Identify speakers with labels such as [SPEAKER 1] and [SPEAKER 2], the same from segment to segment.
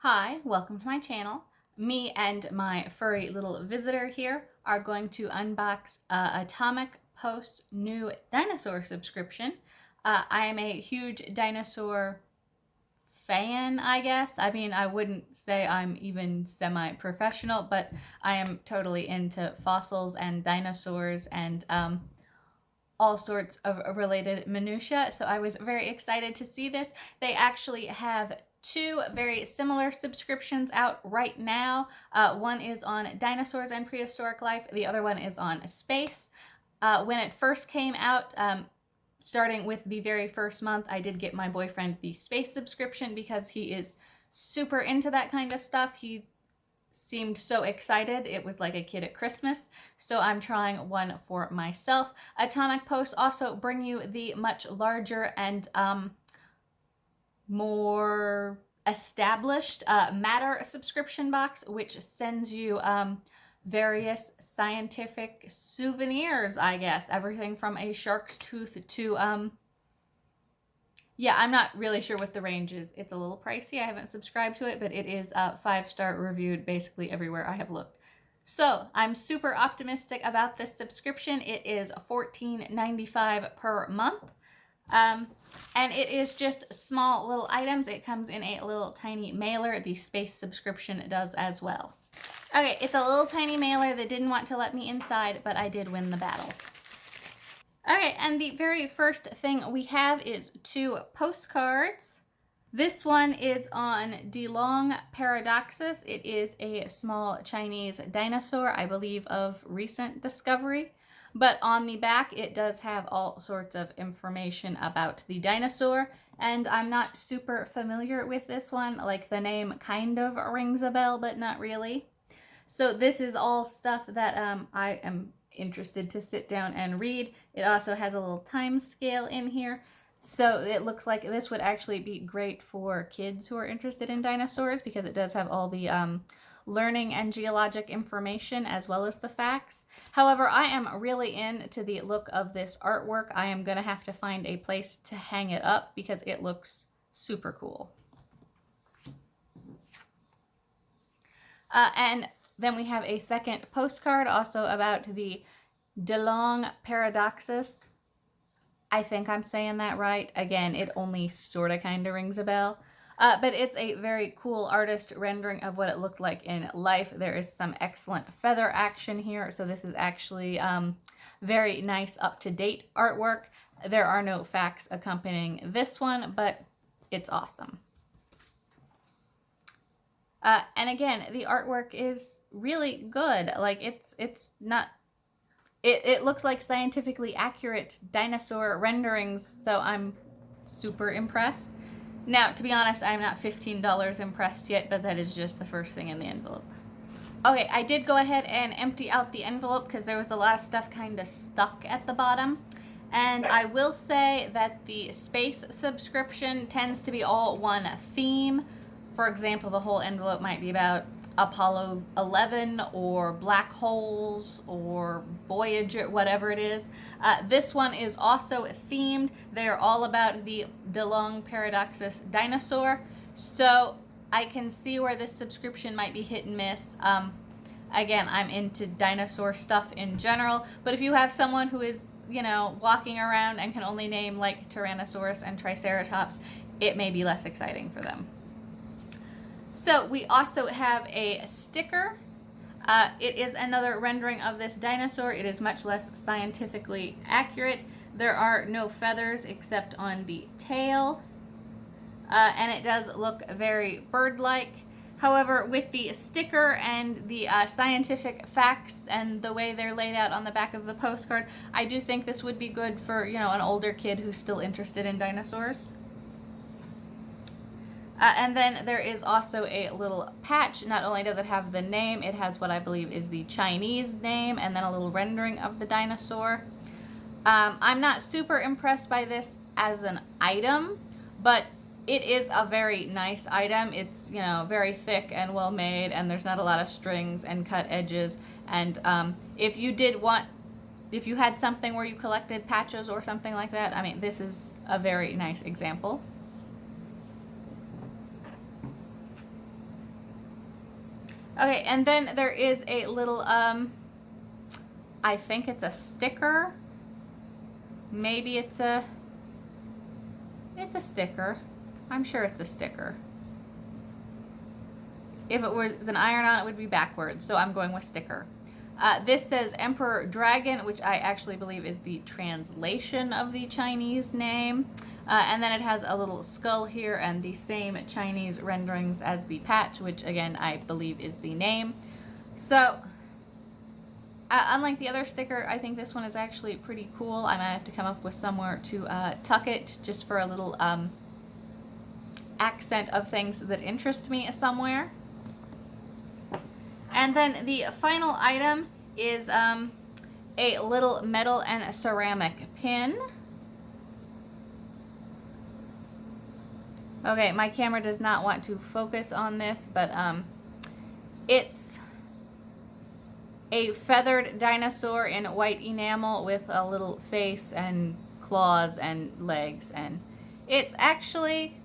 [SPEAKER 1] Hi, welcome to my channel. Me and my furry little visitor here are going to unbox Atomic Post's new dinosaur subscription. I am a huge dinosaur fan, I guess. I mean, I wouldn't say I'm even semi-professional, but I am totally into fossils and dinosaurs and all sorts of related minutiae. So I was very excited to see this. They actually have two very similar subscriptions out right now. One is on dinosaurs and prehistoric life. The other one is on space. When it first came out, starting with the very first month, I did get my boyfriend the space subscription because he is super into that kind of stuff. He seemed so excited. It was like a kid at Christmas. So I'm trying one for myself. Atomic Post also bring you the much larger and more established Matter subscription box, which sends you various scientific souvenirs, I guess. Everything from a shark's tooth to yeah, I'm not really sure what the range is. It's a little pricey. I haven't subscribed to it, but it is 5-star reviewed basically everywhere I have looked. So I'm super optimistic about this subscription. It is $14.95 per month. And it is just small little items. It comes in a little tiny mailer. The space subscription does as well. Okay, it's a little tiny mailer that didn't want to let me inside, but I did win the battle. Okay, and the very first thing we have is two postcards. This one is on DeLong Paradoxus. It is a small Chinese dinosaur, I believe of recent discovery. But on the back, it does have all sorts of information about the dinosaur. And I'm not super familiar with this one. Like, the name kind of rings a bell, but not really. So this is all stuff that I am interested to sit down and read. It also has a little time scale in here. So it looks like this would actually be great for kids who are interested in dinosaurs because it does have all the learning and geologic information as well as the facts. However, I am really into the look of this artwork. I am going to have to find a place to hang it up because it looks super cool. And then we have a second postcard also about the DeLong Paradoxus. I think I'm saying that right. Again, it only sort of kind of rings a bell. But it's a very cool artist rendering of what it looked like in life. There is some excellent feather action here. So this is actually very nice up-to-date artwork. There are no facts accompanying this one, but it's awesome. And again, the artwork is really good. Like, it's not... It looks like scientifically accurate dinosaur renderings, so I'm super impressed. Now, to be honest, I'm not $15 impressed yet, but that is just the first thing in the envelope. Okay, I did go ahead and empty out the envelope because there was a lot of stuff kind of stuck at the bottom. And I will say that the space subscription tends to be all one theme. For example, the whole envelope might be about Apollo 11 or black holes or Voyager, whatever it is. This one is also themed. They're all about the DeLong Paradoxus dinosaur. So I can see where this subscription might be hit and miss. Again, I'm into dinosaur stuff in general, but if you have someone who is, you know, walking around and can only name like Tyrannosaurus and Triceratops, it may be less exciting for them. So we also have a sticker. It is another rendering of this dinosaur. It is much less scientifically accurate. There are no feathers except on the tail. And it does look very bird-like. However, with the sticker and the scientific facts and the way they're laid out on the back of the postcard, I do think this would be good for, you know, an older kid who's still interested in dinosaurs. And then there is also a little patch. Not only does it have the name, it has what I believe is the Chinese name and then a little rendering of the dinosaur. I'm not super impressed by this as an item, but it is a very nice item. It's, you know, very thick and well made, and there's not a lot of strings and cut edges. And if you had something where you collected patches or something like that, I mean, this is a very nice example. Okay, and then there is a little, I think it's a sticker. Maybe it's a sticker. I'm sure it's a sticker. If it was an iron-on, it would be backwards, so I'm going with sticker. This says Emperor Dragon, which I actually believe is the translation of the Chinese name. And then it has a little skull here and the same Chinese renderings as the patch, which again I believe is the name. So, unlike the other sticker, I think this one is actually pretty cool. I might have to come up with somewhere to tuck it just for a little accent of things that interest me somewhere. And then the final item is a little metal and ceramic pin. Okay, my camera does not want to focus on this, but it's a feathered dinosaur in white enamel with a little face and claws and legs, and it's actually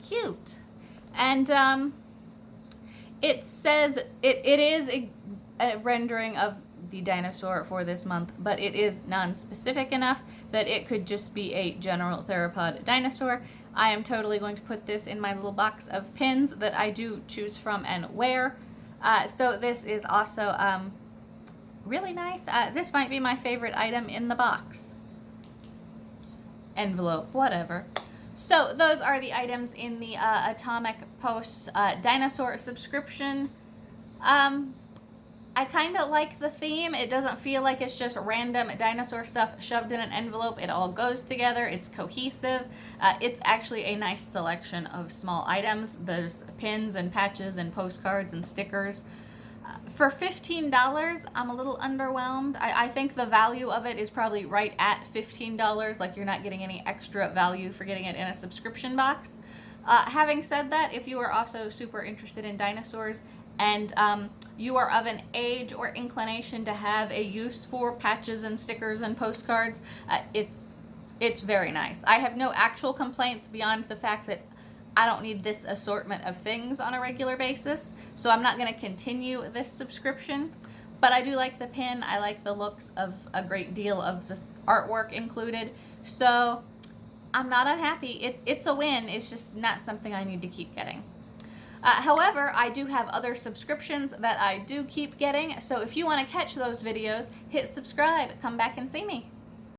[SPEAKER 1] cute. And it says it is a rendering of the dinosaur for this month, but it is non-specific enough that it could just be a general theropod dinosaur. I am totally going to put this in my little box of pins that I do choose from and wear. So this is also really nice. This might be my favorite item in the box. Envelope, whatever. So those are the items in the Atomic Post dinosaur subscription. I kind of like the theme. It doesn't feel like it's just random dinosaur stuff shoved in an envelope. It all goes together. It's cohesive. It's actually a nice selection of small items. There's pins and patches and postcards and stickers. For $15, I'm a little underwhelmed. I think the value of it is probably right at $15. Like, you're not getting any extra value for getting it in a subscription box. Having said that, if you are also super interested in dinosaurs and you are of an age or inclination to have a use for patches and stickers and postcards, it's very nice. I have no actual complaints beyond the fact that I don't need this assortment of things on a regular basis, so I'm not going to continue this subscription. But I do like the pin. I like the looks of a great deal of the artwork included, so I'm not unhappy. It's a win. It's just not something I need to keep getting. However, I do have other subscriptions that I do keep getting, so if you want to catch those videos, hit subscribe, come back and see me.